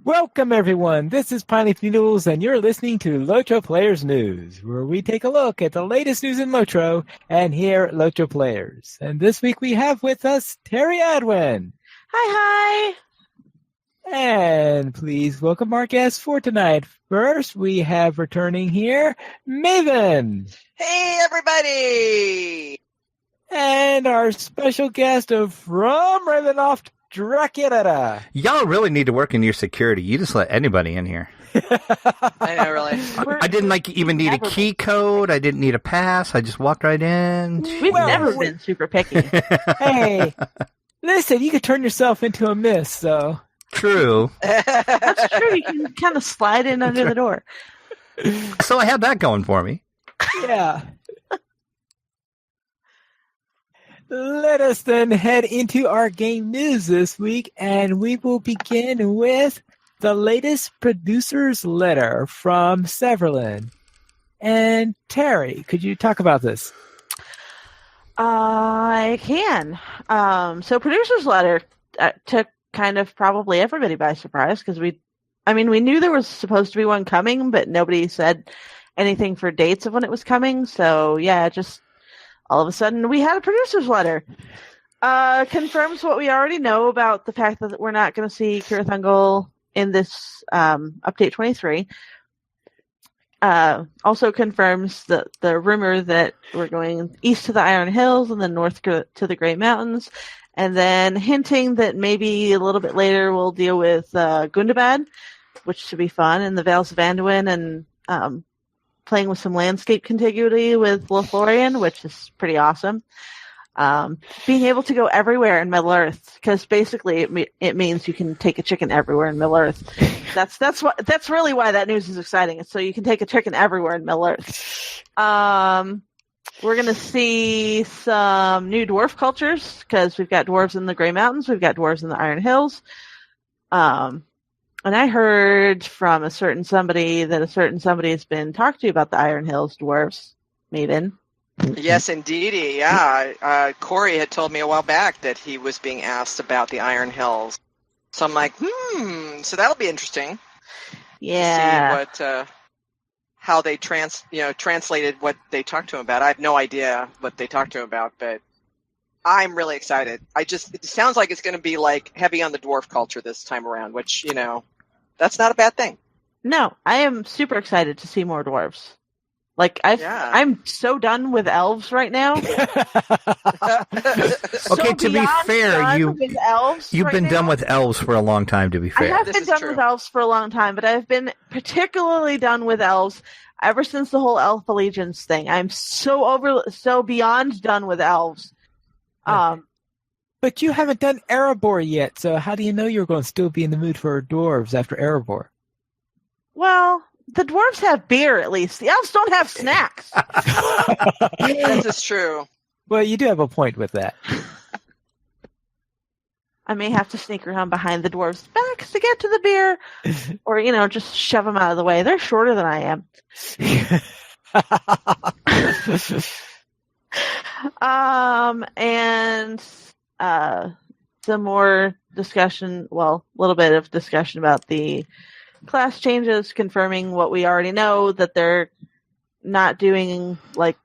Welcome, everyone. This is Piney Noodles, and you're listening to LOTRO Players News, where we take a look at the latest news in LOTRO and here at LOTRO Players. And this week we have with us Terry Adwin. Hi. And please welcome our guests for tonight. First, we have returning here, Maven. Hey, everybody! And our special guest from Ravenloft, Dracula. Y'all really need to work in your security. You just let anybody in here. I know, really. I didn't even need a key code. I didn't need a pass. I just walked right in. We've never been super picky. Hey, listen, you could turn yourself into a mist, so. True. That's true. You can kind of slide in under the door. So I had that going for me. Yeah. Let us then head into our game news this week, and we will begin with the latest producer's letter from Severlin. And Terry, could you talk about this? I can. So producer's letter took kind of probably everybody by surprise because we knew there was supposed to be one coming, but nobody said anything for dates of when it was coming. So yeah, just all of a sudden we had a producer's letter. Confirms what we already know about the fact that we're not going to see Kira Thungle in this update 23. Also confirms the rumor that we're going east to the Iron Hills and then north to the Great Mountains, and then hinting that maybe a little bit later we'll deal with Gundabad, which should be fun, and the Vales of Anduin, and playing with some landscape contiguity with Lothlorien, which is pretty awesome. Being able to go everywhere in Middle Earth, because basically it means you can take a chicken everywhere in Middle Earth. That's really why that news is exciting. It's so you can take a chicken everywhere in Middle Earth. We're going to see some new dwarf cultures, because we've got dwarves in the Grey Mountains, we've got dwarves in the Iron Hills. And I heard from a certain somebody that a certain somebody has been talked to about the Iron Hills dwarves. Maven. Yes, indeedy. Yeah. Corey had told me a while back that he was being asked about the Iron Hills. So I'm like, so that'll be interesting. Yeah. To see how they translated what they talked to him about. I have no idea what they talked to him about, but I'm really excited. It sounds like it's going to be like heavy on the dwarf culture this time around, which, that's not a bad thing. No, I am super excited to see more dwarves. Like I'm so done with elves right now. Okay, to be fair, you've been done with elves for a long time, to be fair. I have been done with elves for a long time, but I've been particularly done with elves ever since the whole elf allegiance thing. I'm so beyond done with elves. But you haven't done Erebor yet, so how do you know you're going to still be in the mood for dwarves after Erebor? Well, the dwarves have beer, at least. The elves don't have snacks. This is true. Well, you do have a point with that. I may have to sneak around behind the dwarves' backs to get to the beer, or, just shove them out of the way. They're shorter than I am. And some more discussion, a little bit of discussion about the class changes, confirming what we already know, that they're not doing like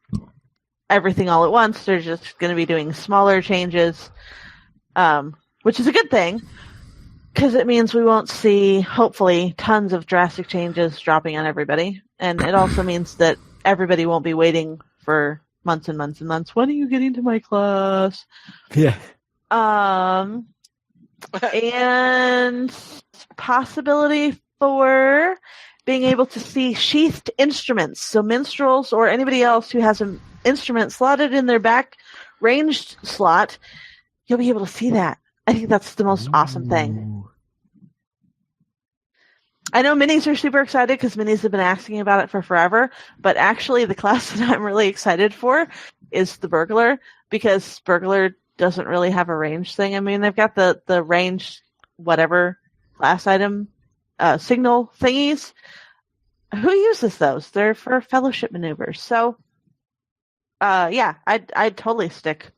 everything all at once. They're just going to be doing smaller changes, which is a good thing, because it means we won't see, hopefully, tons of drastic changes dropping on everybody. And it also means that everybody won't be waiting for months and months and months. When are you getting to my class? Yeah. And possibility for being able to see sheathed instruments. So minstrels or anybody else who has an instrument slotted in their back ranged slot, you'll be able to see that. I think that's the most awesome thing. I know minis are super excited because minis have been asking about it for forever, but actually the class that I'm really excited for is the burglar, because burglar doesn't really have a range thing. I mean, they've got the range whatever class item signal thingies. Who uses those? They're for fellowship maneuvers. So yeah, I'd totally stick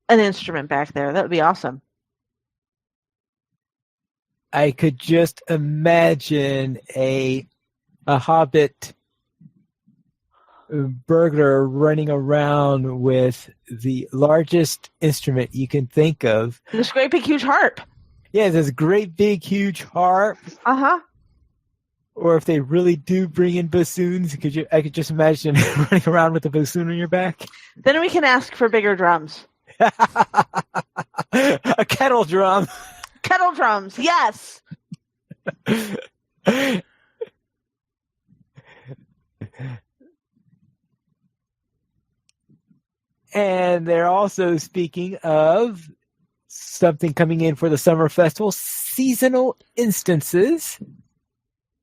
an instrument back there. That would be awesome. I could just imagine a hobbit burglar running around with the largest instrument you can think of. This great big huge harp. Yeah, this great big huge harp. Uh-huh. Or if they really do bring in bassoons, I could just imagine running around with a bassoon on your back. Then we can ask for bigger drums. A kettle drum. Kettle drums, yes. And they're also speaking of something coming in for the summer festival, seasonal instances,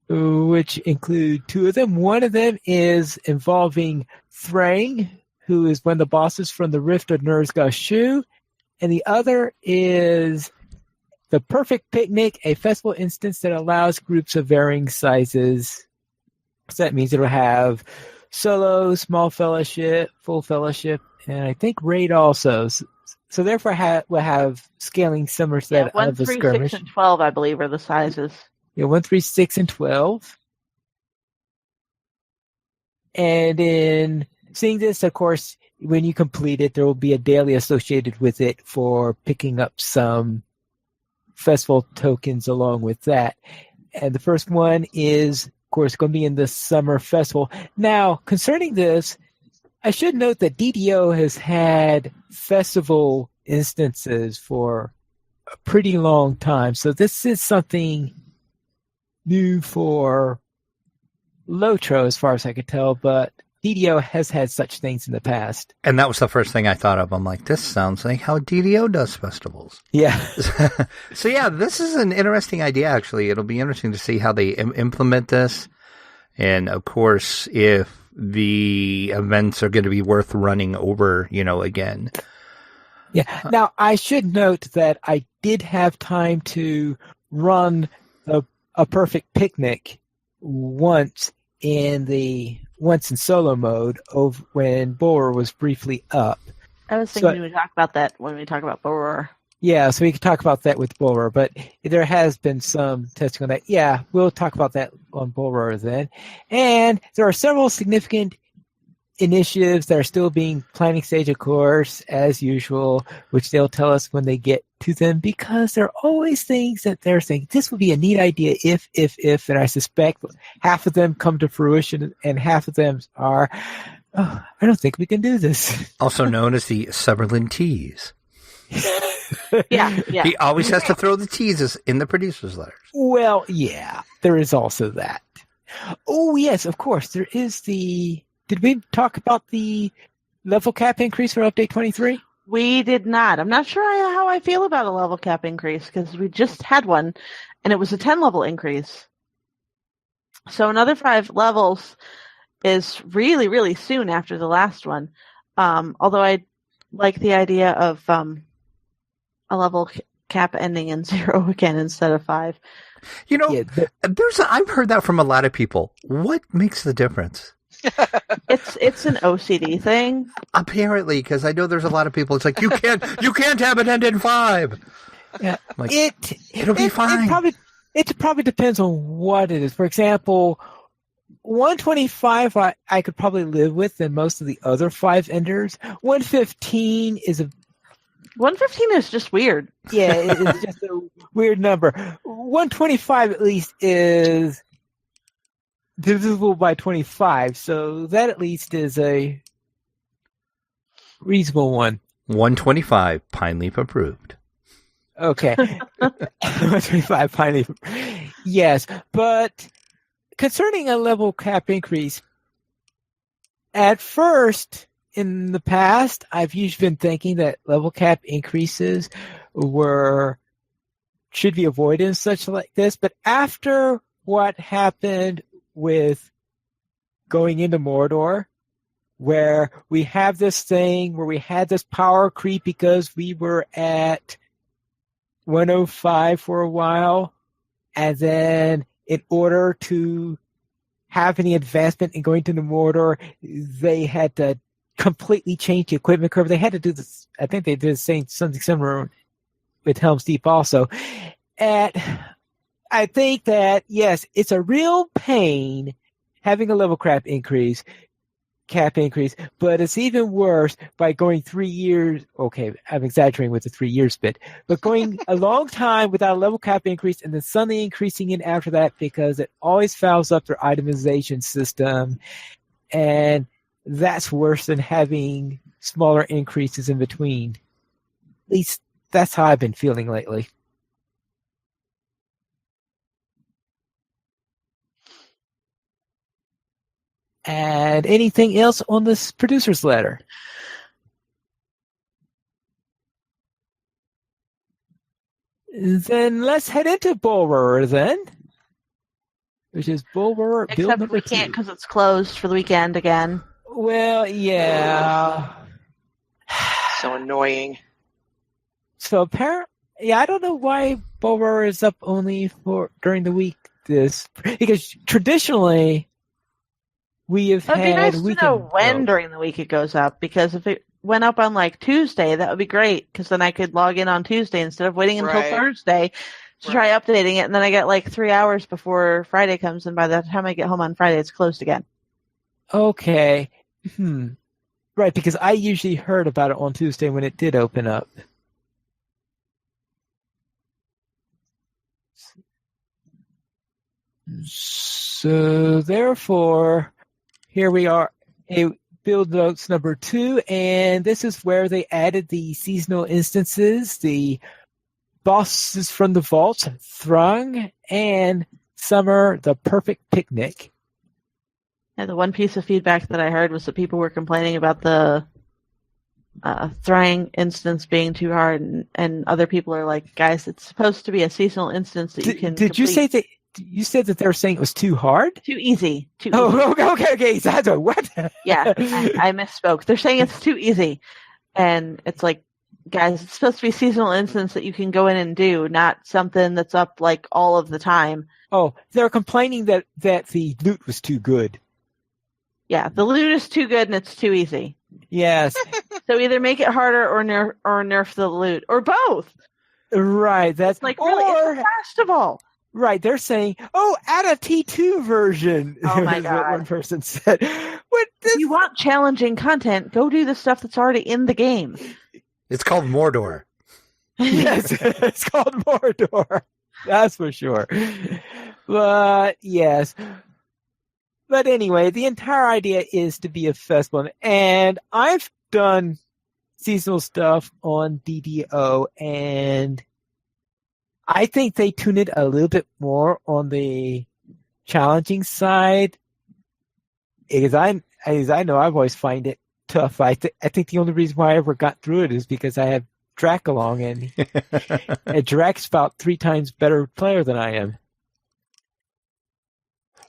which include two of them. One of them is involving Thrang, who is one of the bosses from the Rift of Ner'zgah, and the other is the Perfect Picnic, a festival instance that allows groups of varying sizes. So that means it'll have solo, small fellowship, full fellowship, and I think raid also. So therefore, we'll have scaling similar to that 1, of the 3, skirmish. 6, and 12, I believe, are the sizes. Yeah, 1, 3, 6, and 12. And in seeing this, of course, when you complete it, there will be a daily associated with it for picking up some festival tokens along with that. And the first one is, of course, going to be in the summer festival. Now, concerning this, I should note that DDO has had festival instances for a pretty long time. So this is something new for LOTRO, as far as I could tell, but DDO has had such things in the past. And that was the first thing I thought of. I'm like, this sounds like how DDO does festivals. Yeah. So yeah, this is an interesting idea, actually. It'll be interesting to see how they implement this. And of course, if the events are going to be worth running over, again. Yeah. Now, I should note that I did have time to run a Perfect Picnic once in solo mode when Borer was briefly up. I was thinking we would talk about that when we talk about Borer. Yeah, so we can talk about that with Borer, but there has been some testing on that. Yeah, we'll talk about that on Borer then. And there are several significant initiatives that are still being planning stage, of course, as usual, which they'll tell us when they get to them, because there are always things that they're saying, this would be a neat idea if, and I suspect half of them come to fruition and half of them are, I don't think we can do this. Also known as the Summerlin tease. Yeah. He always has to throw the teases in the producer's letters. Well, yeah, there is also that. Oh, yes, of course, there is did we talk about the level cap increase for update 23? We did not. I'm not sure how I feel about a level cap increase, because we just had one, and it was a 10 level increase. So another 5 levels is really, really soon after the last one. Although I like the idea of a level cap ending in 0 again instead of 5. I've heard that from a lot of people. What makes the difference? It's an OCD thing. Apparently, because I know there's a lot of people. It's like you can't have it end in 5. Yeah, like, it'll be fine. It probably depends on what it is. For example, 125 I could probably live with than most of the other 5 enders. 115 is 115 is just weird. Yeah, it's just a weird number. 125 at least is divisible by 25, so that at least is a reasonable one. 125, Pine Leaf approved. Okay. 125, Pine Leaf. Yes, but concerning a level cap increase, at first, in the past, I've usually been thinking that level cap increases should be avoided and such like this, but after what happened with going into Mordor, where we have this thing where we had this power creep because we were at 105 for a while, and then in order to have any advancement in going to the Mordor, they had to completely change the equipment curve. They had to do this. I think they did something similar with Helm's Deep also. At I think that, yes, it's a real pain having a level cap increase, but it's even worse by going 3 years. Okay, I'm exaggerating with the 3 years bit, but going a long time without a level cap increase and then suddenly increasing it after that because it always fouls up their itemization system. And that's worse than having smaller increases in between. At least that's how I've been feeling lately. And anything else on this producer's letter? Then let's head into Bulwer then. Which is Bulwer build Except number we 2. can't because it's closed for the weekend again. Well, yeah. So annoying. So apparently, yeah, I don't know why Bulwer is up only for during the week. Because traditionally we have It'd be had nice to weekend know when builds. during the week it goes up, because if it went up on like Tuesday, that would be great, because then I could log in on Tuesday instead of waiting until Right. Thursday to try updating it, and then I get like 3 hours before Friday comes, and by the time I get home on Friday, it's closed again. Okay. Right, because I usually heard about it on Tuesday when it did open up. So therefore, here we are, a build notes number 2, and this is where they added the seasonal instances, the bosses from the vaults, Thrung, and Summer, the perfect picnic. And the one piece of feedback that I heard was that people were complaining about the Thrang instance being too hard, and other people are like, guys, it's supposed to be a seasonal instance that you can Did you complete. say that? You said that they were saying it was too hard? Too easy. Too easy. Oh, okay. That's what? Yeah, I misspoke. They're saying it's too easy. And it's like, guys, it's supposed to be a seasonal instance that you can go in and do, not something that's up like all of the time. Oh, they're complaining that the loot was too good. Yeah, the loot is too good and it's too easy. Yes. So either make it harder or nerf the loot, or both. Right. That's Like, really, it's a festival. Right, they're saying, "Oh, add a T2 version." Oh my is what God. one person said. What If you want challenging content, go do the stuff that's already in the game. It's called Mordor. Yes, it's called Mordor. That's for sure. But yes. But anyway, the entire idea is to be a festival, and I've done seasonal stuff on DDO, and I think they tune it a little bit more on the challenging side. Because I know I've always find it tough. I think the only reason why I ever got through it is because I have Drac along, and Drac's about 3 times better player than I am.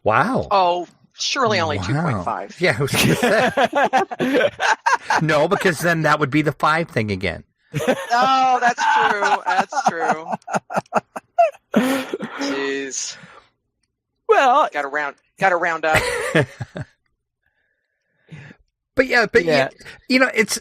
Wow. Oh, surely only Wow. 2.5. Yeah, I was gonna say. No, because then that would be the 5 thing again. Oh, that's true. That's true. Jeez. Well, Got to round up. But yeah, you know, it's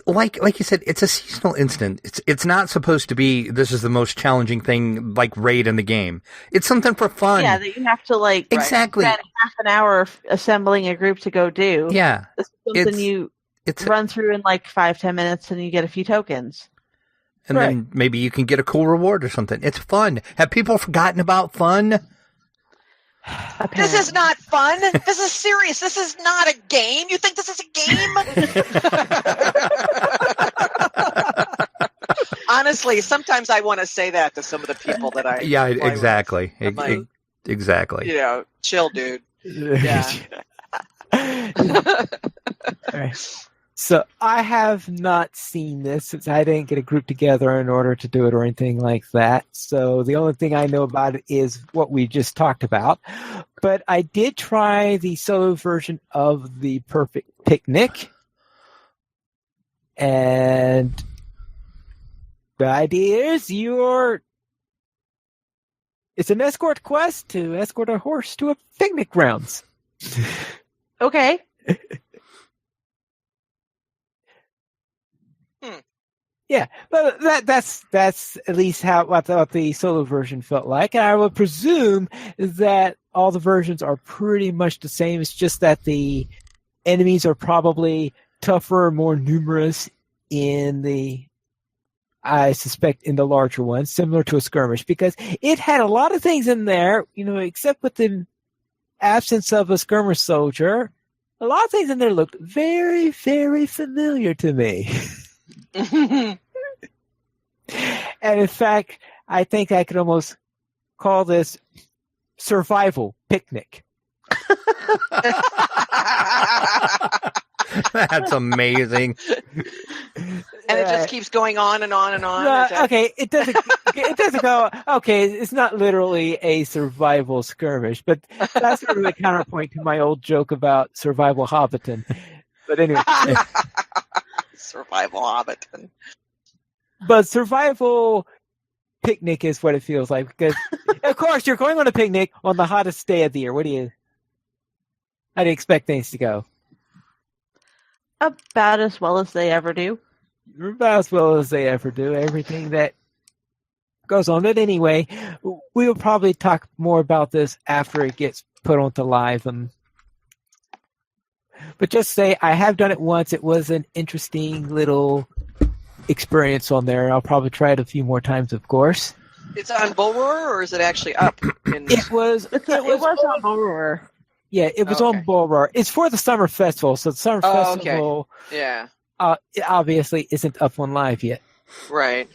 like you said, it's a seasonal instant. It's not supposed to be, this is the most challenging thing, like raid in the game. It's something for fun. Yeah, that you have to like Exactly. spend half an hour assembling a group to go do. Yeah. This is something it's run through in like 5-10 minutes, and you get a few tokens. And then maybe you can get a cool reward or something. It's fun. Have people forgotten about fun? Apparently. This is not fun. This is serious. This is not a game. You think this is a game? Honestly, sometimes I want to say that to some of the people that I Yeah, play exactly. with. I'm like, Exactly. you know, chill, dude. Yeah. Right. So I have not seen this since I didn't get a group together in order to do it or anything like that. So the only thing I know about it is what we just talked about. But I did try the solo version of the Perfect Picnic. And the idea is it's an escort quest to escort a horse to a picnic grounds. Okay. Yeah, but that's at least what the solo version felt like. And I would presume that all the versions are pretty much the same. It's just that the enemies are probably tougher, more numerous I suspect in the larger ones, similar to a skirmish, because it had a lot of things in there, except with the absence of a skirmish soldier. A lot of things in there looked very, very familiar to me. And in fact, I think I could almost call this survival picnic. That's amazing. And it just keeps going on and on and on. Okay, it doesn't go. Okay, it's not literally a survival skirmish, but that's sort of the counterpoint to my old joke about survival Hobbiton. But anyway, survival Hobbiton. But survival picnic is what it feels like, because of course you're going on a picnic on the hottest day of the year. How do you expect things to go? About as well as they ever do. About as well as they ever do. Everything that goes on. But anyway, we'll probably talk more about this after it gets put onto live. But just say I have done it once. It was an interesting little experience on there. I'll probably try it a few more times, of course. It's on Bull Roar, or is it actually up? It was on Bull Roar. Yeah, it was on Bull Roar. It's for the Summer Festival, so the Summer Festival it obviously isn't up on live yet. Right.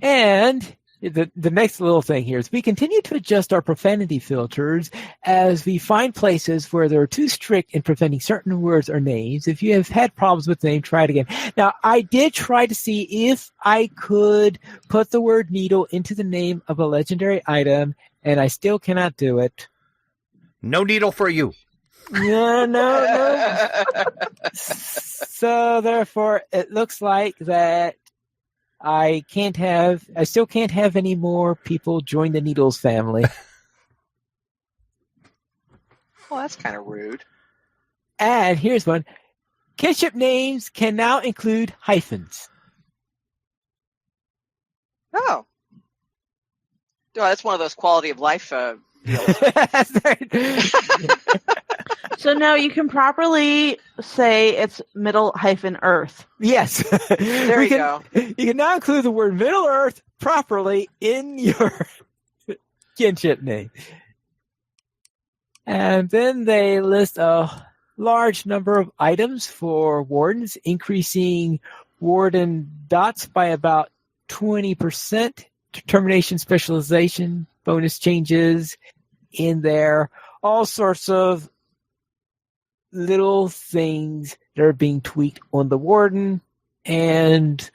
And the next little thing here is we continue to adjust our profanity filters as we find places where they're too strict in preventing certain words or names. If you have had problems with the name, try it again. Now, I did try to see if I could put the word needle into the name of a legendary item, and I still cannot do it. No needle for you. No. So, therefore, it looks like that I still can't have any more people join the Needles family. Well, that's kind of rude. And here's one. Kinship names can now include hyphens. Oh. Oh, that's one of those quality of life deals. So now you can properly say it's Middle-Earth. Yes. There you go. You can now include the word Middle Earth properly in your kinship name. And then they list a large number of items for wardens, increasing warden dots by about 20%. Determination, specialization, bonus changes in there. All sorts of little things that are being tweaked on the warden. And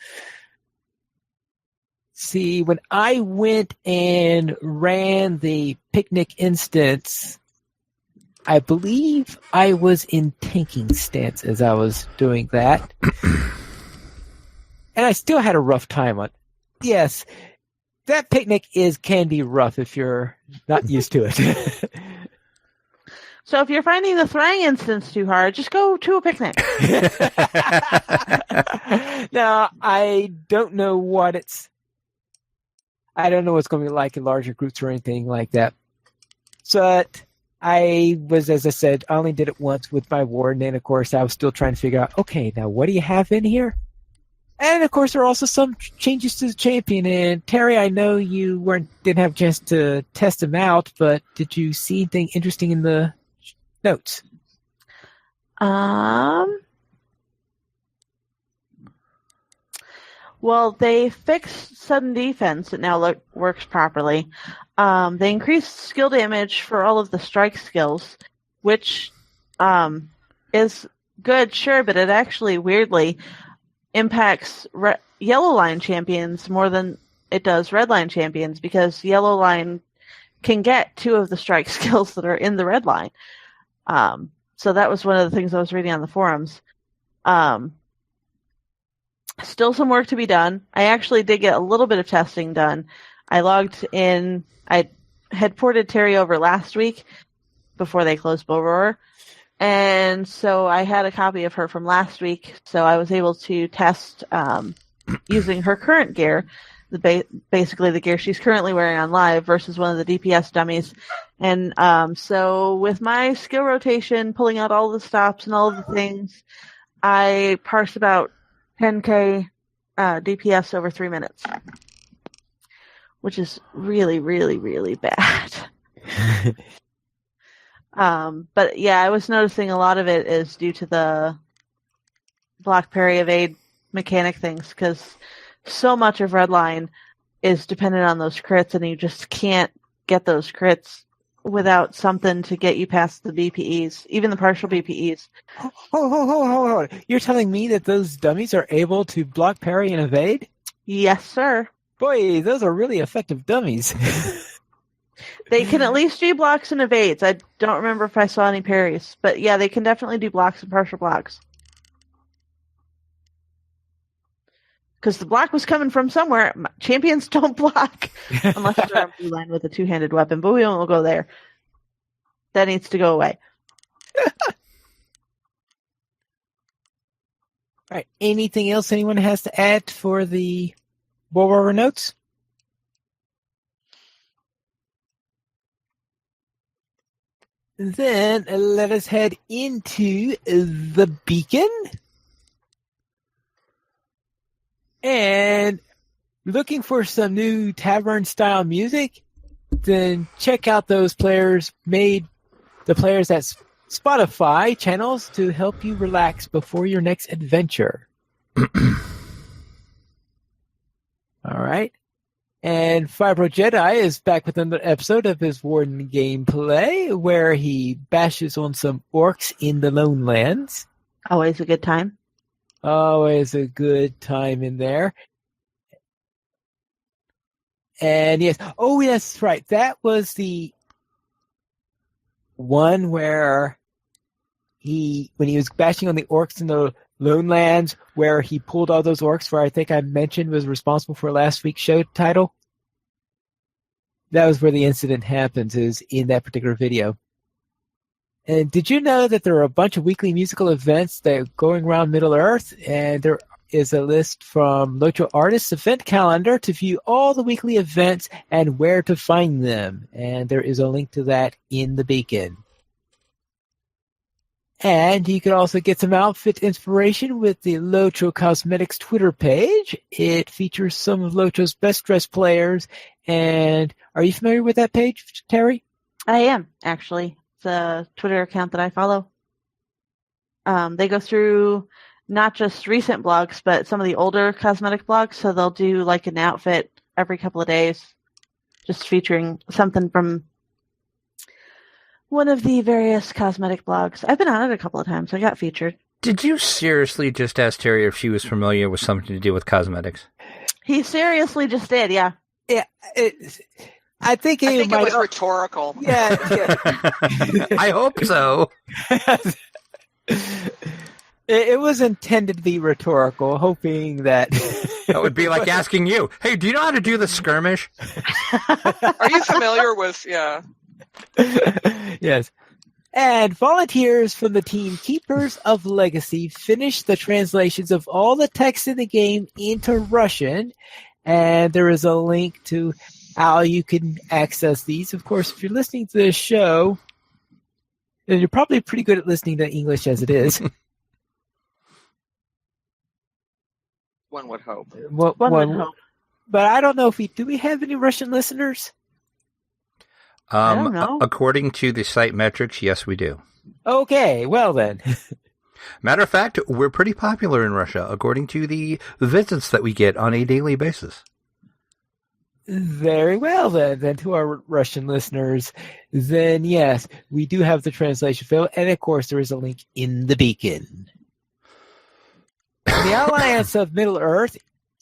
see, when I went and ran the picnic instance, I believe I was in tanking stance as I was doing that. And I still had a rough time on it. Yes, that picnic can be rough if you're not used to it. So if you're finding the Thrang instance too hard, just go to a picnic. Now, I don't know what's going to be like in larger groups or anything like that. But as I said, I only did it once with my warden, and of course I was still trying to figure out, okay, now what do you have in here? And of course there are also some changes to the champion. And Terry, I know you didn't have a chance to test them out, but did you see anything interesting in the notes? Well, they fixed sudden defense. It now works properly. They increased skill damage for all of the strike skills, which is good, sure, but it actually weirdly impacts yellow line champions more than it does red line champions, because yellow line can get 2 of the strike skills that are in the red line. So that was one of the things I was reading on the forums. Still some work to be done. I actually did get a little bit of testing done. I logged in. I had ported Terry over last week before they closed Bull Roar. And so I had a copy of her from last week, so I was able to test using her current gear, basically the gear she's currently wearing on live versus one of the DPS dummies. And so with my skill rotation, pulling out all the stops and all of the things, I parsed about 10k DPS over 3 minutes, which is really, really, really bad. But yeah, I was noticing a lot of it is due to the block parry evade mechanic things, because so much of Redline is dependent on those crits, and you just can't get those crits without something to get you past the BPEs, even the partial BPEs. Hold. You're telling me that those dummies are able to block, parry, and evade? Yes, sir. Boy, those are really effective dummies. They can at least do blocks and evades. I don't remember if I saw any parries, but yeah, they can definitely do blocks and partial blocks. Because the block was coming from somewhere. Champions don't block unless they're on blue line with a two-handed weapon, but we won't go there. That needs to go away. All right. Anything else anyone has to add for the War Rover notes? Then let us head into the beacon. And looking for some new tavern-style music? Then check out those players at Spotify channels to help you relax before your next adventure. All right. And Fibro Jedi is back with another episode of his Warden gameplay where he bashes on some orcs in the Lone Lands. Always a good time. Always a good time in there. And yes, right. That was the one where when he was bashing on the orcs in the Lone Lands, where he pulled all those orcs, where I think I mentioned was responsible for last week's show title. That was where the incident happens, is in that particular video. And did you know that there are a bunch of weekly musical events that are going around Middle-earth? And there is a list from LOTRO Artists event calendar to view all the weekly events and where to find them. And there is a link to that in the beacon. And you can also get some outfit inspiration with the LOTRO Cosmetics Twitter page. It features some of LOTRO's best dressed players. And are you familiar with that page, Terry? I am, actually. It's a Twitter account that I follow. They go through not just recent blogs, but some of the older cosmetic blogs. So they'll do like an outfit every couple of days, just featuring something from one of the various cosmetic blogs. I've been on it a couple of times. I got featured. Did you seriously just ask Terry if she was familiar with something to do with cosmetics? He seriously just did, yeah. Yeah. I think it was rhetorical. Yeah. I hope so. It was intended to be rhetorical, hoping that... That would be like asking you, hey, do you know how to do the skirmish? Are you familiar with, yeah. Yes. And volunteers from the team Keepers of Legacy finished the translations of all the text in the game into Russian, and there is a link to how you can access these. Of course, if you're listening to this show, then you're probably pretty good at listening to English as it is. One would hope. One would hope. But I don't know if do we have any Russian listeners? I don't know. According to the site metrics, yes, we do. Okay, well then. Matter of fact, we're pretty popular in Russia, according to the visits that we get on a daily basis. Very well then. Then to our Russian listeners, then yes, we do have the translation field, and of course there is a link in the beacon. The Alliance of Middle-earth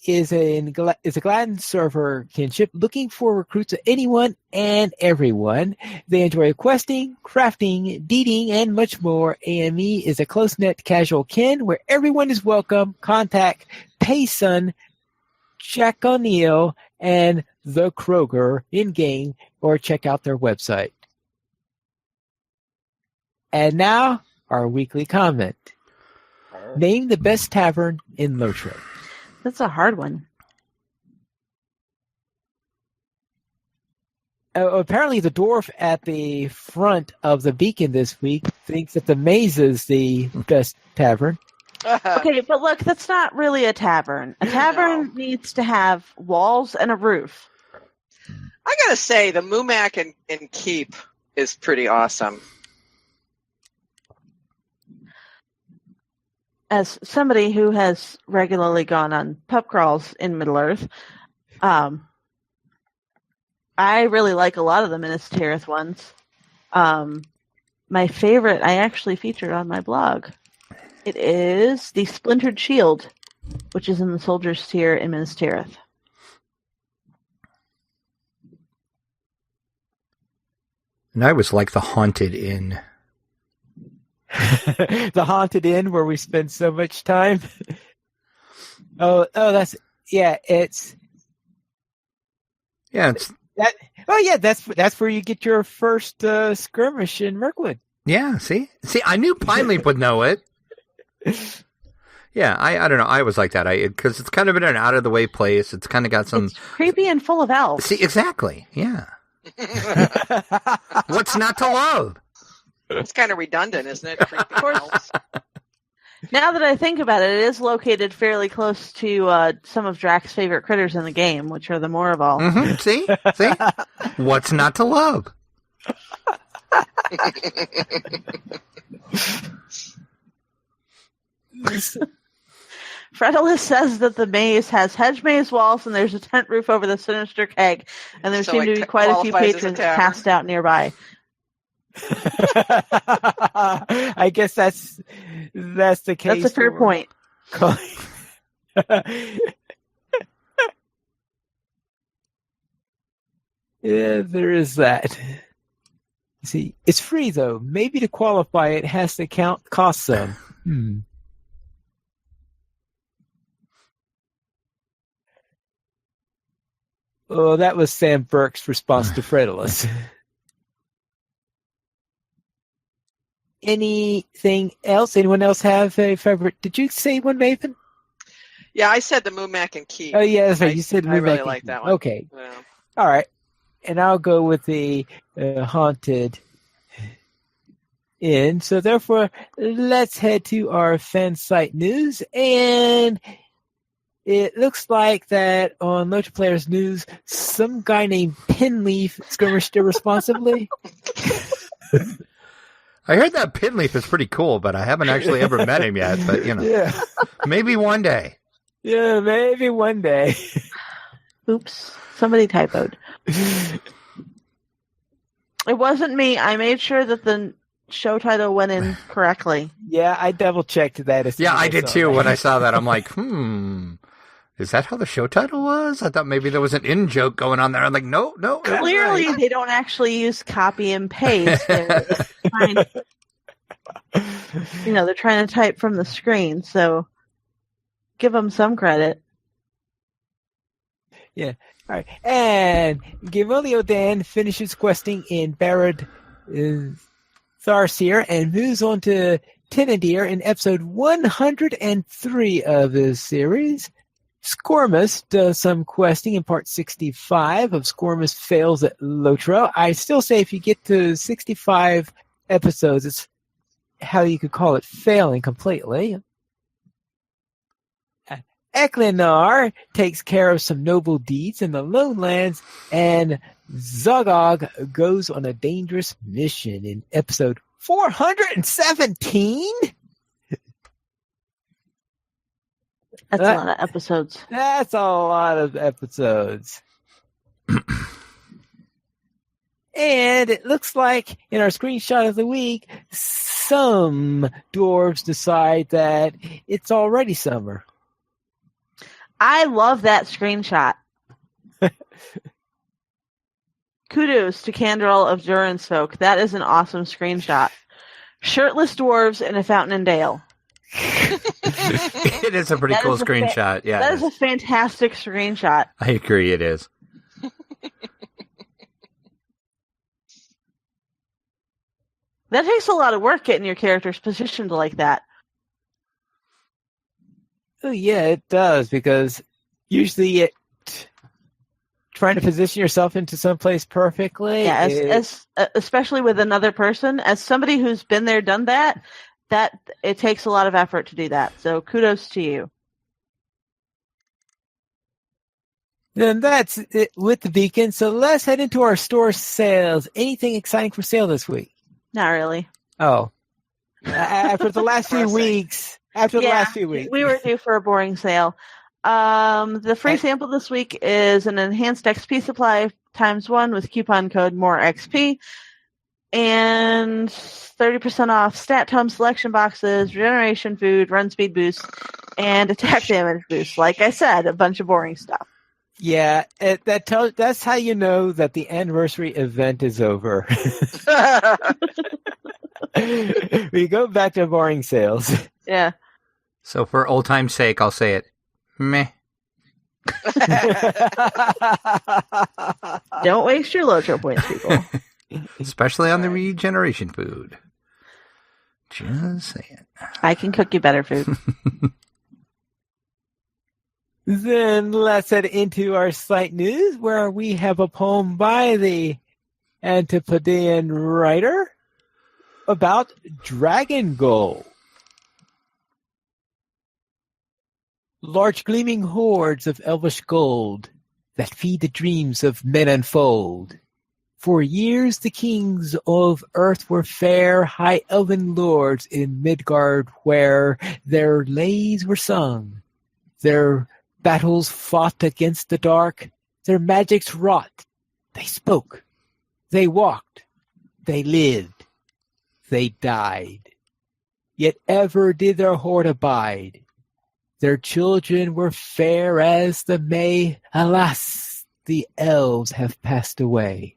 is a Gladden server kinship looking for recruits of anyone and everyone. They enjoy questing, crafting, deeding, and much more. AME is a close-knit casual kin where everyone is welcome. Contact Payson, Jack O'Neill, and The Kroger in-game or check out their website. And now our weekly comment. Name the best tavern in LOTRO. That's a hard one. Apparently, the dwarf at the front of the beacon this week thinks that the maze is the best tavern. Okay, but look, that's not really a tavern. A tavern needs to have walls and a roof. I gotta say, the Mumac and Keep is pretty awesome. As somebody who has regularly gone on pub crawls in Middle-earth, I really like a lot of the Minas Tirith ones. My favorite I actually featured on my blog. It is the Splintered Shield, which is in the Soldier's Tier in Minas Tirith. And I was like the Haunted Inn. The Haunted Inn, where we spend so much time. It's that's where you get your first skirmish in Mirkwood. Yeah, see, I knew Pineleaf would know it. Yeah, I don't know. I was like that. Because it's kind of in an out of the way place. It's kind of got some It's creepy and full of elves. See, exactly. Yeah. What's not to love? It's kind of redundant, isn't it? Creepy elves. Now that I think about it, it is located fairly close to some of Drax's favorite critters in the game, which are the Moraval. Mm-hmm. See? What's not to love? Fredalus says that the maze has hedge maze walls and there's a tent roof over the sinister keg, and there So seem to it be quite a few qualifies as a patrons tavern. passed out nearby. I guess that's the case. That's a fair point. Yeah, there is that. See, it's free though. Maybe to qualify, it has to cost some. Oh, that was Sam Burke's response to Fredalus. Anything else? Anyone else have a favorite? Did you say one, Nathan? Yeah, I said the Mumac and Keep. Oh, yeah, that's right. You said I really Mumac. like that one. Okay. Yeah. All right. And I'll go with the Haunted Inn. So therefore, let's head to our fan site news. And it looks like that on LOTRO Players News, some guy named Pinleaf skirmished irresponsibly. I heard that Pinleaf is pretty cool, but I haven't actually ever met him yet. But, Yeah. maybe one day. Yeah, maybe one day. Oops, somebody typoed. It wasn't me. I made sure that the show title went in correctly. Yeah, I double checked that. As soon Yeah, as I did saw too. that. When I saw that, I'm like, is that how the show title was? I thought maybe there was an in joke going on there. I'm like, no. that's Clearly, right. they don't actually use copy and paste. They're trying to type from the screen, so give them some credit. Yeah. All right. And Gamelio Dan finishes questing in Barad Tharseer and moves on to Tenadir in episode 103 of his series. Scormus does some questing in part 65 of Scormus Fails at LOTRO. I still say if you get to 65 episodes, it's how you could call it failing completely. Eklinar takes care of some noble deeds in the Lone Lands, and Zogog goes on a dangerous mission in episode 417. That's a lot of episodes. That's a lot of episodes. And it looks like in our screenshot of the week, some dwarves decide that it's already summer. I love that screenshot. Kudos to Candrel of Durin's Folk. That is an awesome screenshot. Shirtless dwarves in a fountain and dale. It is a pretty cool screenshot. Yeah, that is a fantastic screenshot. I agree. It is. That takes a lot of work getting your characters positioned like that. Oh, yeah, it does, because usually trying to position yourself into someplace perfectly. Yeah, as especially with another person, as somebody who's been there, done that it takes a lot of effort to do that. So kudos to you. Then that's it with the beacon. So let's head into our store sales. Anything exciting for sale this week? Not really. Oh, after the last few weeks. We were due for a boring sale. The free sample this week is an enhanced XP supply ×1 with coupon code MOREXP, and 30% off stat tome selection boxes, regeneration food, run speed boost, and attack damage boost. Like I said, a bunch of boring stuff. Yeah, that's how you know that the anniversary event is over. We go back to boring sales. Yeah. So for old time's sake, I'll say it. Meh. Don't waste your LOTRO points, people. Especially on the regeneration food. Just saying. I can cook you better food. Then let's head into our site news, where we have a poem by the Antipodean writer about dragon gold. Large gleaming hordes of elvish gold that feed the dreams of men unfold. For years the kings of earth were fair, high elven lords in Midgard, where their lays were sung, their battles fought against the dark, their magics wrought. They spoke, they walked, they lived, they died. Yet ever did their horde abide. Their children were fair as the May. Alas, the elves have passed away.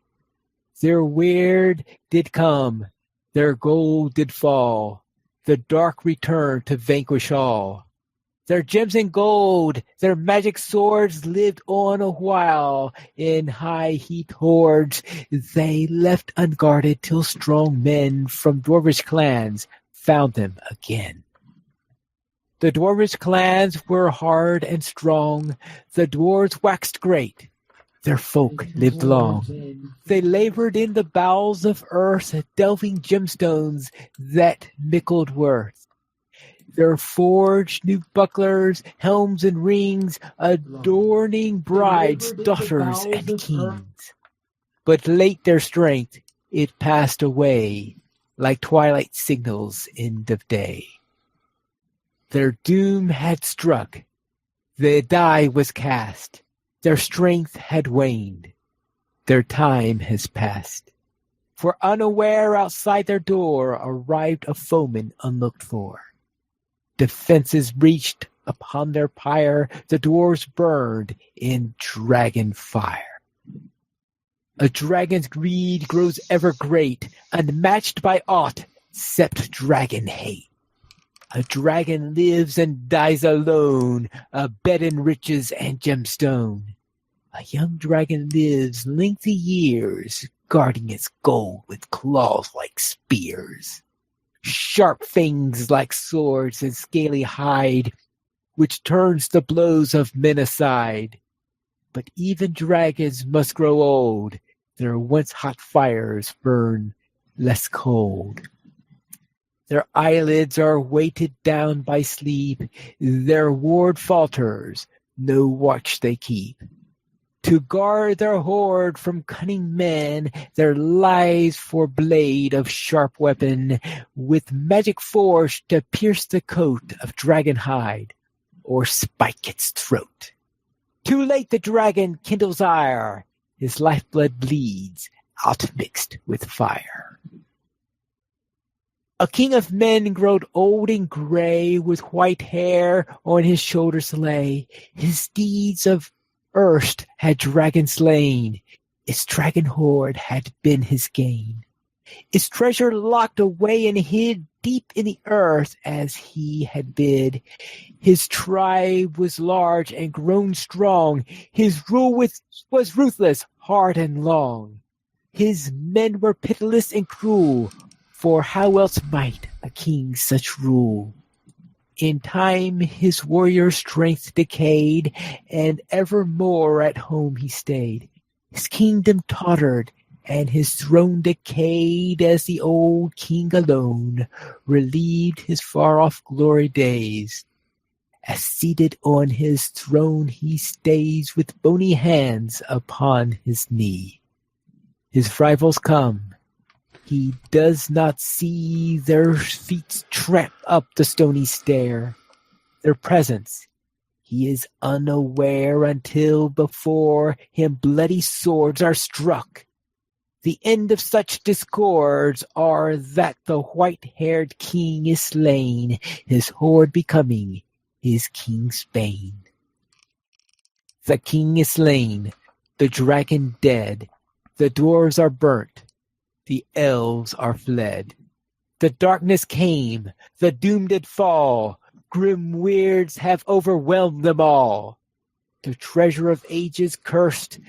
Their weird did come, their gold did fall. The dark returned to vanquish all. Their gems and gold, their magic swords lived on a while. In high heat hordes they left unguarded till strong men from dwarvish clans found them again. The dwarvish clans were hard and strong. The dwarves waxed great. Their folk lived long. They labored in the bowels of earth, delving gemstones that mickled worth. There forged new bucklers, helms, and rings, adorning brides, daughters, and kings. But late their strength, it passed away, like twilight signals end of day. Their doom had struck, the die was cast, their strength had waned, their time has passed. For unaware outside their door arrived a foeman unlooked for. Defenses breached upon their pyre, the dwarves burned in dragon fire. A dragon's greed grows ever great, unmatched by aught except dragon hate. A dragon lives and dies alone, a bed in riches and gemstone. A young dragon lives lengthy years, guarding its gold with claws like spears. Sharp fangs like swords and scaly hide, which turns the blows of men aside. But even dragons must grow old, their once hot fires burn less cold. Their eyelids are weighted down by sleep, their ward falters, no watch they keep. To guard their hoard from cunning men, there lies for blade of sharp weapon, with magic forged to pierce the coat of dragon hide, or spike its throat. Too late the dragon kindles ire, his lifeblood bleeds, outmixed with fire. A king of men growed old and gray, with white hair on his shoulders lay. His deeds of erst had dragon slain, its dragon hoard had been his gain. Its treasure locked away and hid deep in the earth as he had bid. His tribe was large and grown strong, his rule was ruthless, hard and long. His men were pitiless and cruel, For how else might a king such rule? In time his warrior strength decayed, and evermore at home he stayed. His kingdom tottered, and his throne decayed, as the old king alone relieved his far-off glory days. As seated on his throne he stays, with bony hands upon his knee. His rivals come. He does not see their feet tramp up the stony stair. Their presence he is unaware, until before him bloody swords are struck. The end of such discords are that the white-haired king is slain, his horde becoming his king's bane. The king is slain, the dragon dead, the dwarves are burnt, the elves are fled. The darkness came, the doom did fall, grim weirds have overwhelmed them all. The treasure of ages cursed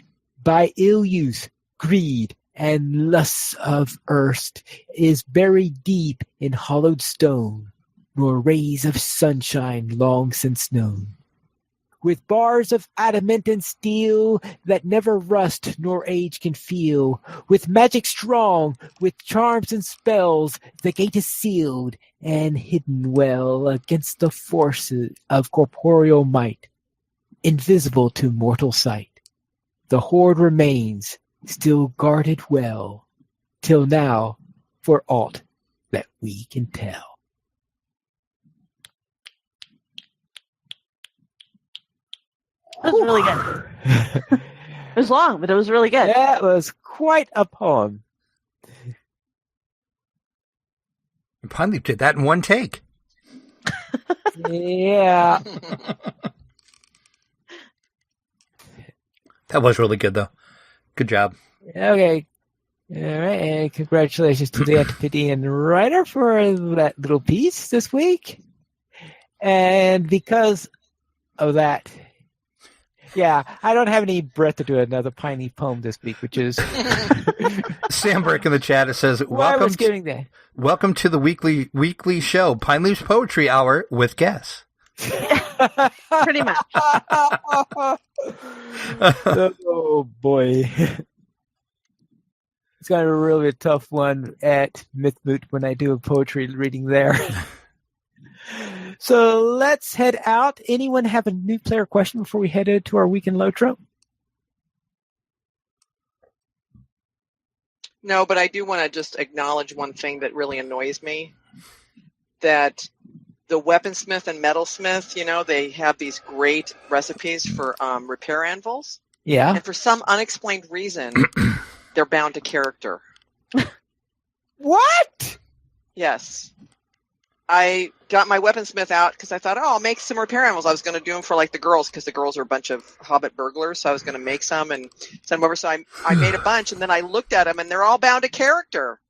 by ill use, greed, and lusts of erst is buried deep in hollowed stone, nor rays of sunshine long since known. With bars of adamant and steel that never rust nor age can feel, with magic strong, with charms and spells, the gate is sealed and hidden well against the forces of corporeal might, invisible to mortal sight. The hoard remains, still guarded well, till now, for aught that we can tell. That was really good. It was long, but it was really good. That was quite a poem. You finally did that in one take. Yeah. That was really good, though. Good job. Okay. All right. And congratulations to the Antipodean writer for that little piece this week. And because of that, yeah, I don't have any breath to do another piney poem this week, which is Sam Brick in the chat, it says, why I was giving that. welcome to the weekly show, Pine Leaves Poetry Hour with guests. Pretty much. Oh boy. It's going to be a really tough one at Mythmoot when I do a poetry reading there. So let's head out. Anyone have a new player question before we head into our weekend LOTRO? No, but I do want to just acknowledge one thing that really annoys me. That the weaponsmith and metalsmith, you know, they have these great recipes for repair anvils. Yeah. And for some unexplained reason, they're bound to character. What? Yes. I got my weaponsmith out because I thought, oh, I'll make some repair anvils. I was going to do them for like the girls because the girls are a bunch of hobbit burglars. So I was going to make some and send them over. So I made a bunch and then I looked at them and they're all bound to character.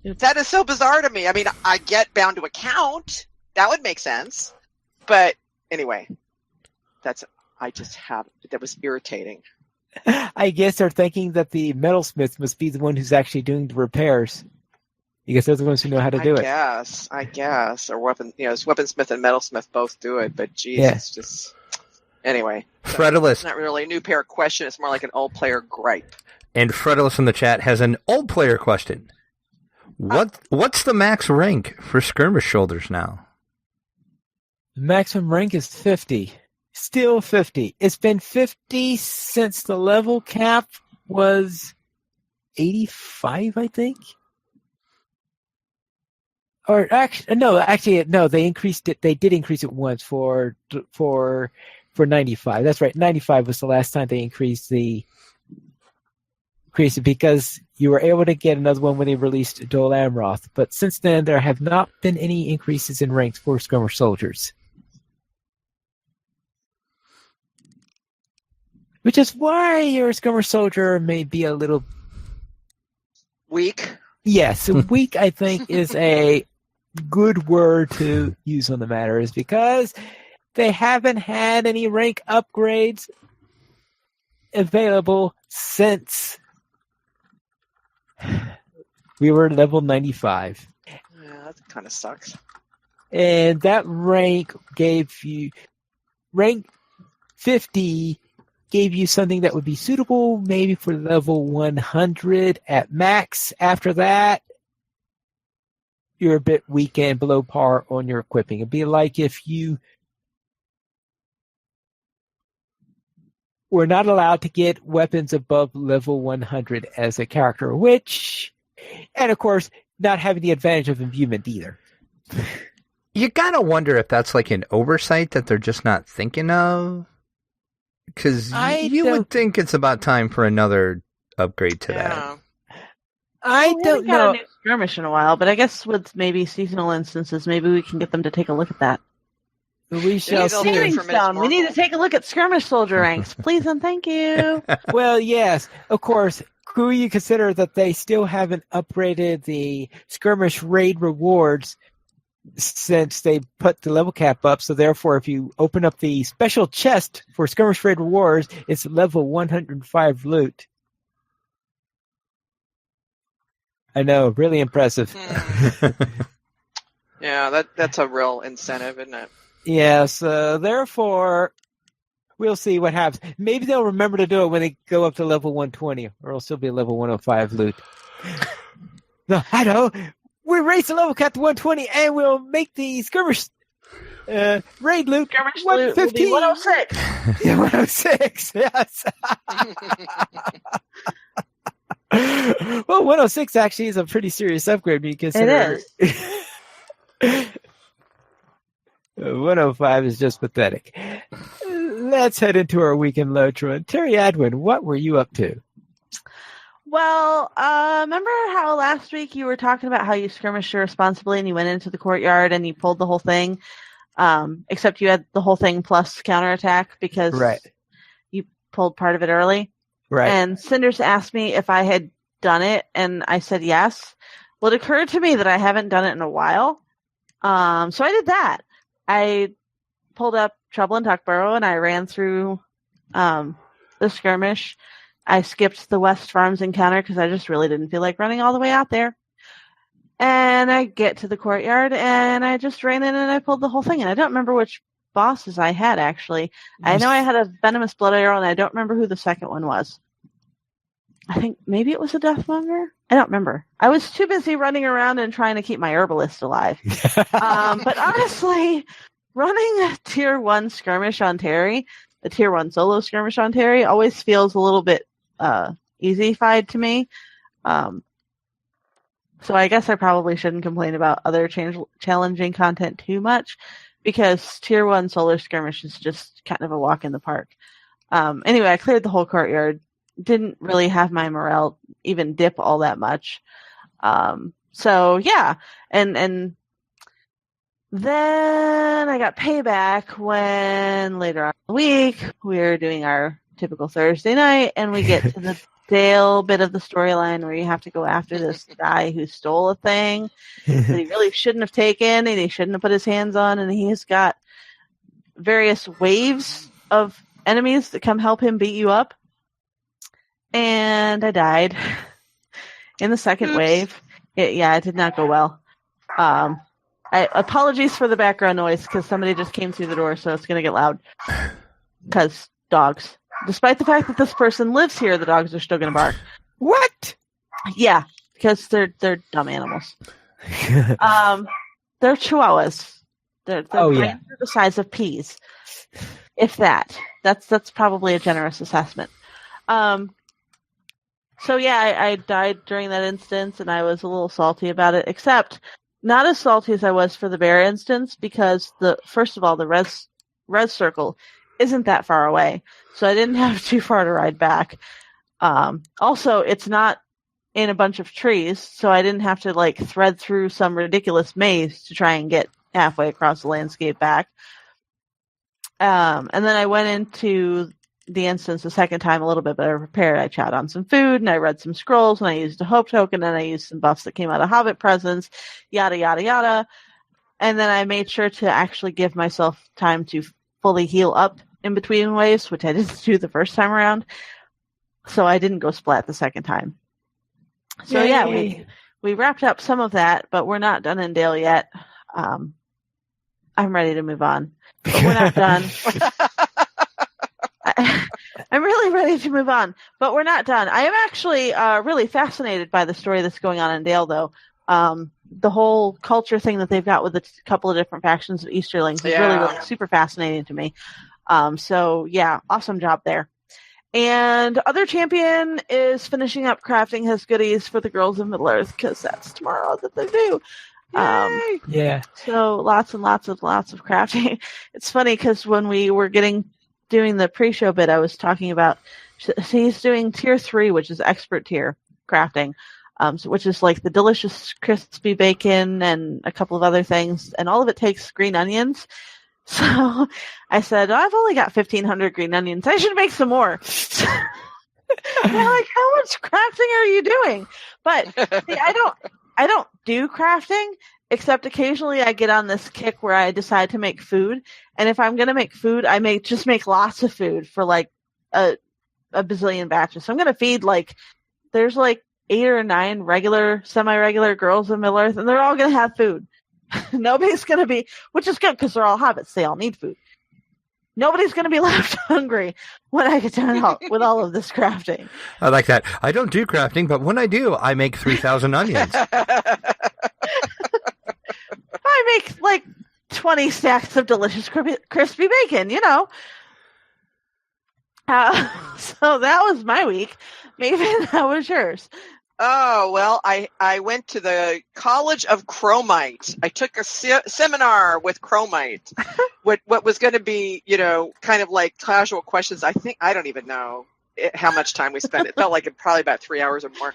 That is so bizarre to me. I mean, I get bound to account. That would make sense. But anyway, that was irritating. I guess they're thinking that the metalsmith must be the one who's actually doing the repairs. Because they're the ones who know how to do it. I guess. Or it's weaponsmith and metalsmith both do it, but geez, Yeah. It's just anyway. Fredulous. It's not really a new pair question, it's more like an old player gripe. And Fredulous in the chat has an old player question. What's the max rank for skirmish shoulders now? The maximum rank is 50. Still 50. It's been 50 since the level cap was 85, I think. Or actually, no. They increased it. They did increase it once for 95. That's right. 95 was the last time they increased it because you were able to get another one when they released Dol Amroth. But since then, there have not been any increases in ranks for skirmish soldiers. Which is why your skirmish soldier may be a little Weak. Yes, weak, I think, is a good word to use on the matter, is because they haven't had any rank upgrades available since We were level 95. Yeah, that kind of sucks. And that rank rank 50 gave you something that would be suitable maybe for level 100 at max. After that, you're a bit weak and below par on your equipping. It'd be like if you were not allowed to get weapons above level 100 as a character, and of course, not having the advantage of imbuement either. You gotta wonder if that's like an oversight that they're just not thinking of. Because you would think it's about time for another upgrade to that. I we don't haven't got know. a new skirmish in a while, but I guess with maybe seasonal instances, maybe we can get them to take a look at that. We shall They'll see. do it Steering for Ms. stone. We need to Marple. take a look at skirmish soldier ranks, please and thank you. Well, yes, of course. Could you consider that they still haven't upgraded the skirmish raid rewards since they put the level cap up? So therefore, if you open up the special chest for skirmish raid rewards, it's level 105 loot. I know, really impressive. Yeah, that's a real incentive, isn't it? Yes, therefore, we'll see what happens. Maybe they'll remember to do it when they go up to level 120, or it'll still be level 105 loot. No, I know. We raise the level cap to 120, and we'll make the skirmish raid loot Skirmish loot will be 106. Yeah, 106, yes. Well, 106 actually is a pretty serious upgrade because It is. 105 is just pathetic. Let's head into our weekend LOTRO. And Terry Adwin, what were you up to? Well, remember how last week you were talking about how you skirmished responsibly and you went into the courtyard and you pulled the whole thing, except you had the whole thing plus counterattack because you pulled part of it early? Right. And Cinders asked me if I had done it, and I said yes. Well, it occurred to me that I haven't done it in a while. So I did that. I pulled up Trouble in Tuckborough, and I ran through the skirmish. I skipped the West Farms encounter because I just really didn't feel like running all the way out there. And I get to the courtyard, and I just ran in and I pulled the whole thing. And I don't remember which bosses I had, actually. I know I had a Venomous Blood Arrow, and I don't remember who the second one was. I think maybe it was a Deathmonger? I don't remember. I was too busy running around and trying to keep my herbalist alive. But honestly, running a Tier 1 skirmish on Terry, a Tier 1 solo skirmish on Terry, always feels a little bit easy-fied to me. So I guess I probably shouldn't complain about other challenging content too much, because Tier 1 solo skirmish is just kind of a walk in the park. Anyway, I cleared the whole courtyard. Didn't really have my morale even dip all that much. So yeah, and then I got payback when later on in the week we were doing our typical Thursday night, and we get to the Dale bit of the storyline where you have to go after this guy who stole a thing that he really shouldn't have taken and he shouldn't have put his hands on, and he's got various waves of enemies that come help him beat you up. And I died in the second wave. It did not go well. Apologies for the background noise because somebody just came through the door, so it's going to get loud. Because dogs. Despite the fact that this person lives here, the dogs are still going to bark. What? Yeah, because they're dumb animals. They're chihuahuas. Their brains are the size of peas. If that. That's probably a generous assessment. So yeah, I died during that instance, and I was a little salty about it, except not as salty as I was for the bear instance, because first of all, the res circle isn't that far away, so I didn't have too far to ride back. Also, it's not in a bunch of trees, so I didn't have to like thread through some ridiculous maze to try and get halfway across the landscape back. And then I went into the instance the second time a little bit better prepared. I chowed on some food, and I read some scrolls, and I used a hope token, and I used some buffs that came out of Hobbit presents, yada, yada, yada. And then I made sure to actually give myself time to fully heal up in between waves, which I didn't do the first time around. So I didn't go splat the second time. So yeah, we wrapped up some of that, but we're not done in Dale yet. I'm ready to move on, but we're not done. I'm really ready to move on, but we're not done. I am actually really fascinated by the story that's going on in Dale, though. The whole culture thing that they've got with a couple of different factions of Easterlings is really, really super fascinating to me. So, yeah, awesome job there. And Other Champion is finishing up crafting his goodies for the girls of Middle-earth, because that's tomorrow that they do. Yeah. So lots and lots of crafting. It's funny because when we were doing the pre-show bit, I was talking about he's doing tier 3, which is expert tier crafting, which is like the delicious crispy bacon and a couple of other things, and all of it takes green onions. So I said, I've only got 1,500 green onions. I should make some more. They're like, how much crafting are you doing? But see, I don't do crafting, except occasionally I get on this kick where I decide to make food. And if I'm going to make food, I just make lots of food for like a bazillion batches. So I'm going to feed there's 8 or 9 regular, semi-regular girls in Middle-earth, and they're all going to have food. Nobody's going to be, which is good because they're all hobbits. They all need food. Nobody's going to be left hungry when I get done with all of this crafting. I like that. I don't do crafting, but when I do, I make 3,000 onions. I make 20 stacks of delicious crispy bacon, So that was my week. Maven, how was yours? Oh, well, I went to the College of Chromite. I took a seminar with Chromite. what was going to be, kind of like casual questions. I don't even know how much time we spent. It felt like probably about 3 hours or more.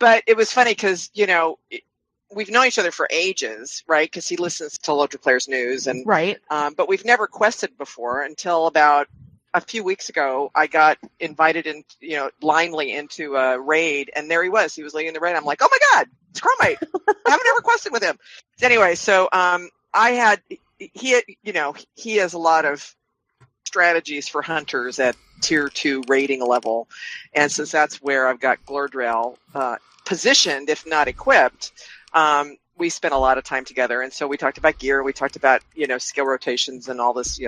But it was funny because, we've known each other for ages, right? Because he listens to LOTRO Players News. And, right. But we've never quested before until about a few weeks ago. I got invited in, blindly into a raid, and there he was. He was leading the raid. I'm like, oh my God, it's Chromite. I haven't ever quested with him. Anyway, so he has a lot of strategies for hunters at tier 2 raiding level, and since that's where I've got Glordrell positioned, if not equipped, we spent a lot of time together. And so we talked about gear, we talked about, skill rotations and all this,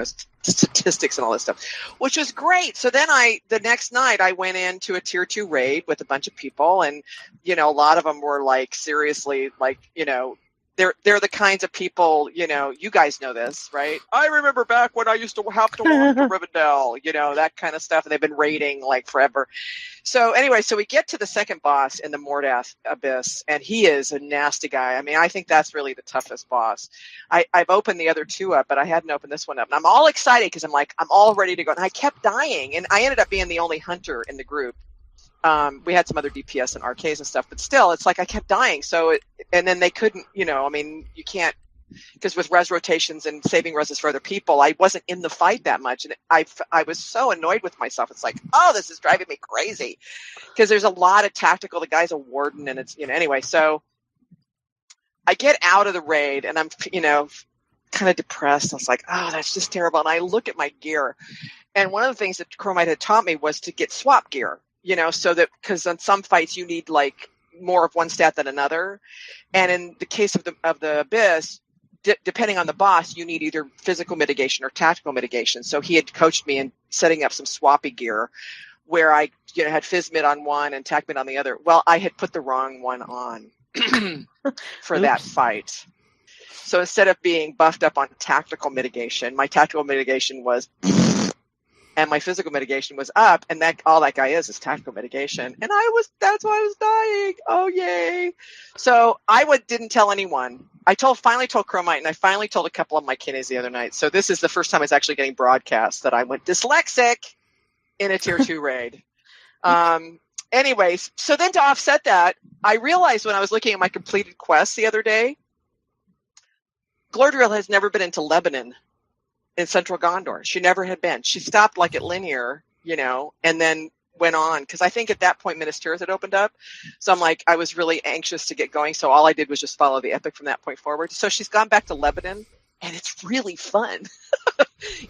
statistics and all this stuff, which was great. So then the next night I went into a tier 2 raid with a bunch of people, and, a lot of them were seriously, they're the kinds of people, you guys know this, right? I remember back when I used to have to walk to Rivendell, that kind of stuff. And they've been raiding forever. So anyway, so we get to the second boss in the Mordath Abyss, and he is a nasty guy. I mean, I think that's really the toughest boss. I've opened the other 2 up, but I hadn't opened this one up. And I'm all excited because I'm all ready to go. And I kept dying, and I ended up being the only hunter in the group. We had some other DPS and RKs and stuff, but still, it's I kept dying. So, and then they couldn't, you can't, because with res rotations and saving reses for other people, I wasn't in the fight that much. And I was so annoyed with myself. It's oh, this is driving me crazy, because there's a lot of tactical. The guy's a warden, and it's, anyway. So I get out of the raid, and I'm, kind of depressed. I was oh, that's just terrible. And I look at my gear, and one of the things that Chromite had taught me was to get swap gear. So that, because on some fights you need more of one stat than another, and in the case of the Abyss, depending on the boss, you need either physical mitigation or tactical mitigation. So he had coached me in setting up some swappy gear, where I had phys mid on one and tac mid on the other. Well, I had put the wrong one on for that fight. So instead of being buffed up on tactical mitigation, my tactical mitigation was. And my physical mitigation was up, and all that guy is tactical mitigation. And that's why I was dying. Oh, yay. So didn't tell anyone. I finally told Chromite, and I finally told a couple of my kiddies the other night. So this is the first time it's actually getting broadcast that I went dyslexic in a tier 2 raid. Anyways, so then to offset that, I realized when I was looking at my completed quests the other day, Glordrell has never been into Lebanon. In Central Gondor. She never had been. She stopped at Linear, and then went on, because I think at that point Minas Tirith had opened up. So I'm I was really anxious to get going. So all I did was just follow the epic from that point forward. So she's gone back to Lebanon, and it's really fun.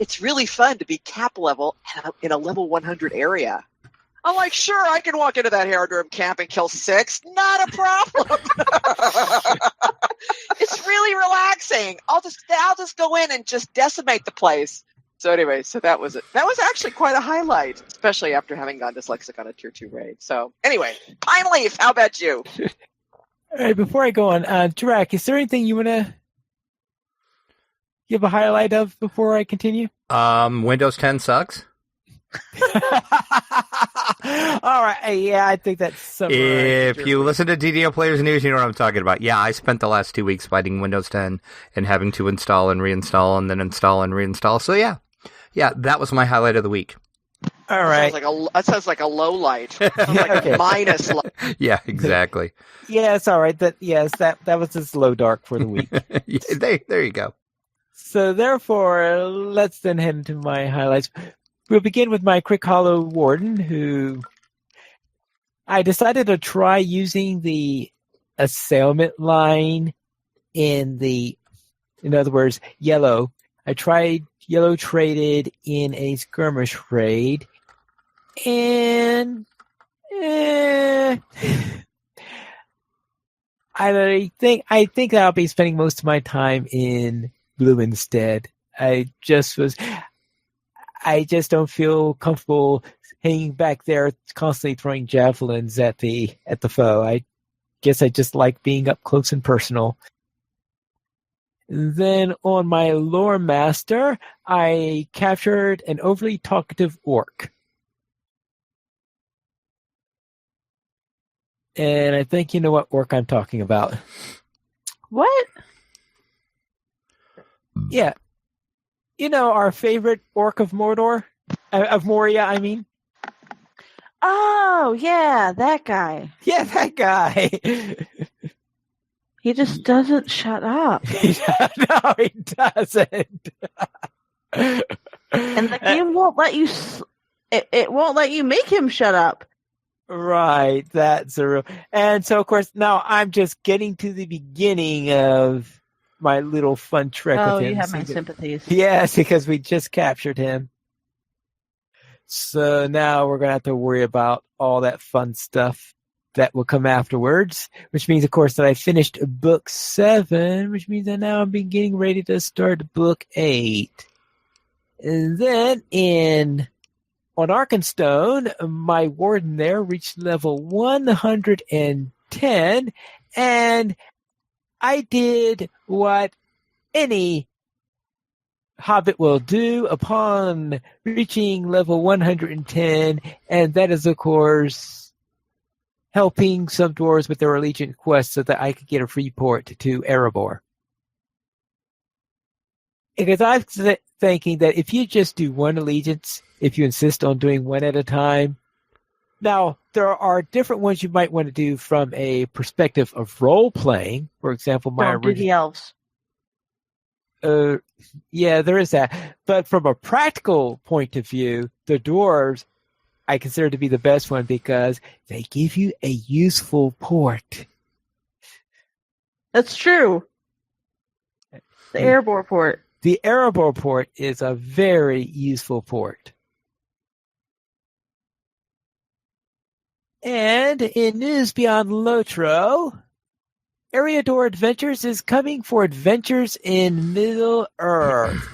It's really fun to be cap level in a level 100 area. I'm like, sure, I can walk into that Haradrim camp and kill 6. Not a problem. It's really relaxing. I'll just go in and just decimate the place. So anyway, that was it. That was actually quite a highlight, especially after having gone dyslexic on a tier 2 raid. So anyway, Pine Leaf, how about you? All right, before I go on, Drac, is there anything you want to give a highlight of before I continue? Windows 10 sucks. All right, yeah, I think that's If you listen to DDO Players News, you know what I'm talking about. Yeah, I spent the last 2 weeks fighting Windows 10 and having to install and reinstall and then install and reinstall. So yeah, that was my highlight of the week. All right. That sounds like a low light. Like a minus light. Yeah, exactly. Yeah, it's all right. That was just low dark for the week. Yeah, there you go. So therefore, let's then head into my highlights. We'll begin with my Crick Hollow Warden, who I decided to try using the assailment line in other words, yellow. I tried yellow traded in a skirmish raid, and I think I'll be spending most of my time in blue instead. I just don't feel comfortable hanging back there constantly throwing javelins at the foe. I guess I just like being up close and personal. Then on my lore master, I captured an overly talkative orc. And I think you know what orc I'm talking about. What? Yeah. You know, our favorite orc of Mordor? Of Moria, I mean. Oh, yeah, that guy. Yeah, that guy. He just doesn't shut up. No, he doesn't. And the game won't let you... It won't let you make him shut up. Right, that's a real... And so, of course, now I'm just getting to the beginning of my little fun trek with him. Oh, you have my sympathies. Yes, because we just captured him. So now we're going to have to worry about all that fun stuff that will come afterwards, which means, of course, that I finished book 7, which means that now I'm getting ready to start book 8. And then on Arkenstone, my warden there reached level 110, and I did what any hobbit will do upon reaching level 110, and that is, of course, helping some dwarves with their allegiance quest so that I could get a free port to Erebor. Because I'm thinking that if you just do one allegiance, if you insist on doing one at a time, now there are different ones you might want to do from a perspective of role playing. For example, Don't do the elves. Yeah, there is that. But from a practical point of view, the dwarves I consider to be the best one because they give you a useful port. That's true. The Erebor port. The Erebor port is a very useful port. And in news beyond LOTRO, Eriador Adventures is coming for Adventures in Middle-earth.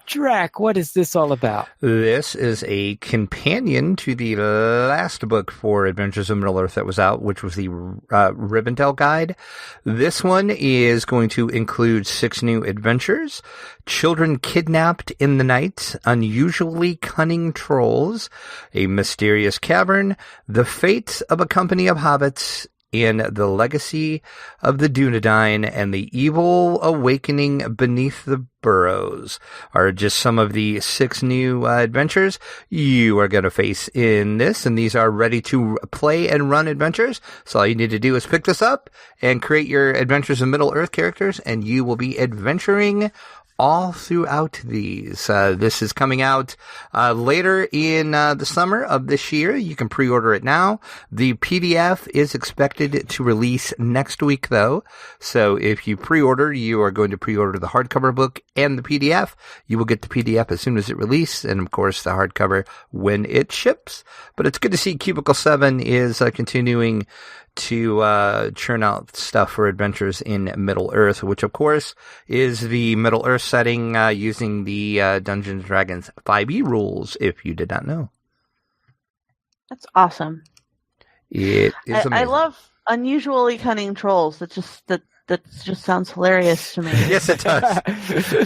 Drac, what is this all about? This is a companion to the last book for Adventures in Middle-earth that was out, which was the Rivendell Guide. This one is going to include 6 new adventures: children kidnapped in the night, unusually cunning trolls, a mysterious cavern, the fate of a company of hobbits, and the legacy of the Dunedain and the evil awakening beneath the burrows are just some of the 6 new adventures you are going to face in this, and these are ready to play and run adventures. So all you need to do is pick this up and create your Adventures in Middle-earth characters, and you will be adventuring all throughout these. This is coming out later in the summer of this year. You can pre-order it now. The PDF is expected to release next week, though. So if you pre-order, you are going to pre-order the hardcover book and the PDF. You will get the PDF as soon as it releases, and of course the hardcover when it ships. But it's good to see Cubicle 7 is continuing to churn out stuff for Adventures in Middle-earth, which of course is the Middle-earth setting using the Dungeons & Dragons 5e rules, if you did not know. That's awesome. It is amazing. I love unusually cunning trolls. That just sounds hilarious to me. Yes, it does.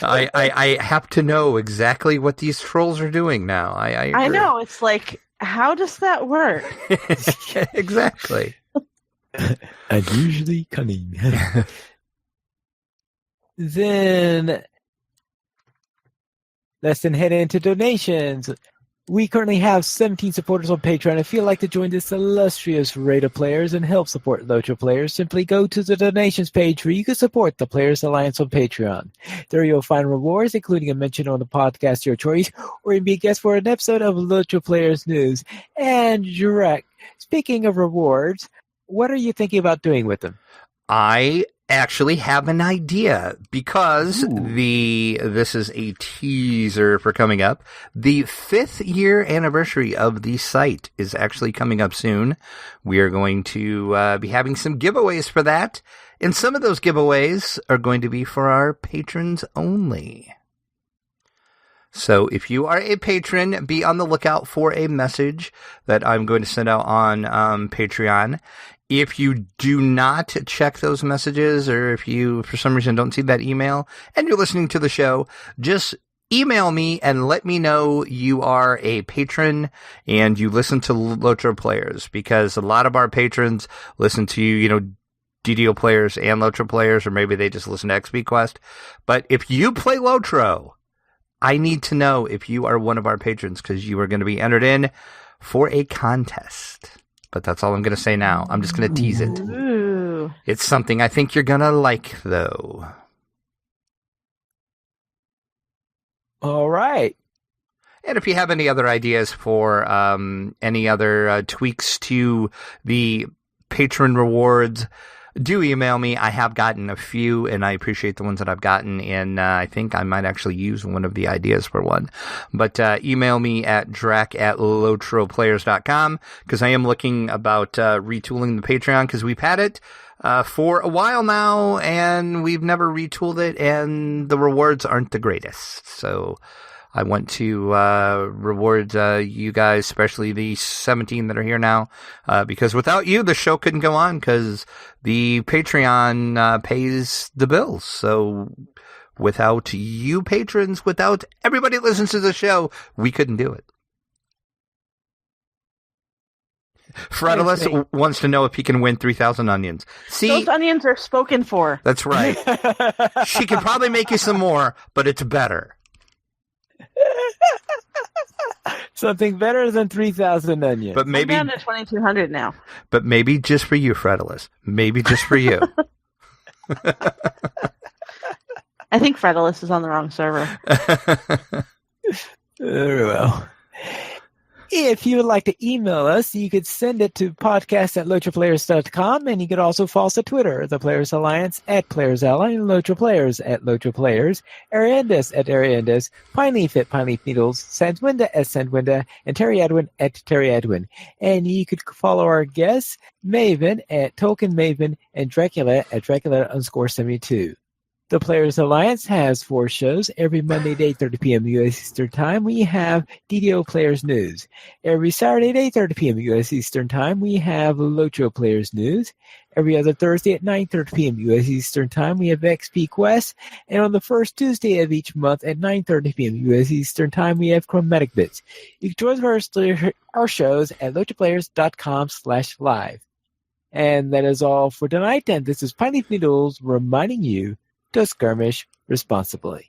I have to know exactly what these trolls are doing now. I know. It's like, how does that work? Exactly. Unusually cunning. Then let's then head into donations. We currently have 17 supporters on Patreon. If you'd like to join this illustrious rate of players and help support LOTRO players, simply go to the donations page where you can support the Players Alliance on Patreon. There you'll find rewards, including a mention on the podcast of your choice, or you can be a guest for an episode of LOTRO Players News. And Jurek, speaking of rewards, what are you thinking about doing with them? I actually have an idea because this is a teaser for coming up. The 5th year anniversary of the site is actually coming up soon. We are going to be having some giveaways for that, and some of those giveaways are going to be for our patrons only. So if you are a patron, be on the lookout for a message that I'm going to send out on Patreon. If you do not check those messages, or if you, for some reason, don't see that email and you're listening to the show, just email me and let me know you are a patron and you listen to LOTRO players, because a lot of our patrons listen to, DDO players and LOTRO players, or maybe they just listen to XP Quest. But if you play LOTRO, I need to know if you are one of our patrons, because you are going to be entered in for a contest. But that's all I'm going to say now. I'm just going to tease it. Ooh. It's something I think you're going to like, though. All right. And if you have any other ideas for any other tweaks to the patron rewards, do email me. I have gotten a few, and I appreciate the ones that I've gotten, and I think I might actually use one of the ideas for one. But email me at drac@lotroplayers.com, because I am looking about retooling the Patreon, because we've had it for a while now, and we've never retooled it, and the rewards aren't the greatest. So I want to reward you guys, especially the 17 that are here now, because without you, the show couldn't go on, because the Patreon pays the bills. So without you patrons, without everybody that listens to the show, we couldn't do it. Fredulous wants to know if he can win 3,000 onions. See, those onions are spoken for. That's right. She can probably make you some more, but it's better. Something better than 3,000 onions. But maybe I'm down to 2,200 now. But maybe just for you, Fredulous. Maybe just for you. I think Fredulous is on the wrong server. Very well. If you would like to email us, you could send it to podcast@lotroplayers.com, and you could also follow us on Twitter, the Players Alliance @PlayersAlliance, and LOTRO Players @LOTROPlayers, Ariandis @Ariandis, Pineleaf @Pineleaf Needles, Sandwinda @Sandwinda, and Terry Edwin @Terry And you could follow our guests, Maven @TolkienMaven, and Dracula @Dracula_72. The Players Alliance has 4 shows. Every Monday at 8:30 p.m. U.S. Eastern Time, we have DDO Players News. Every Saturday at 8:30 p.m. U.S. Eastern Time, we have LOTRO Players News. Every other Thursday at 9:30 p.m. U.S. Eastern Time, we have XP Quest. And on the first Tuesday of each month at 9:30 p.m. U.S. Eastern Time, we have Chromatic Bits. You can join our shows at lotroplayers.com/live. And that is all for tonight. And this is Pineleaf Needles reminding you to skirmish responsibly.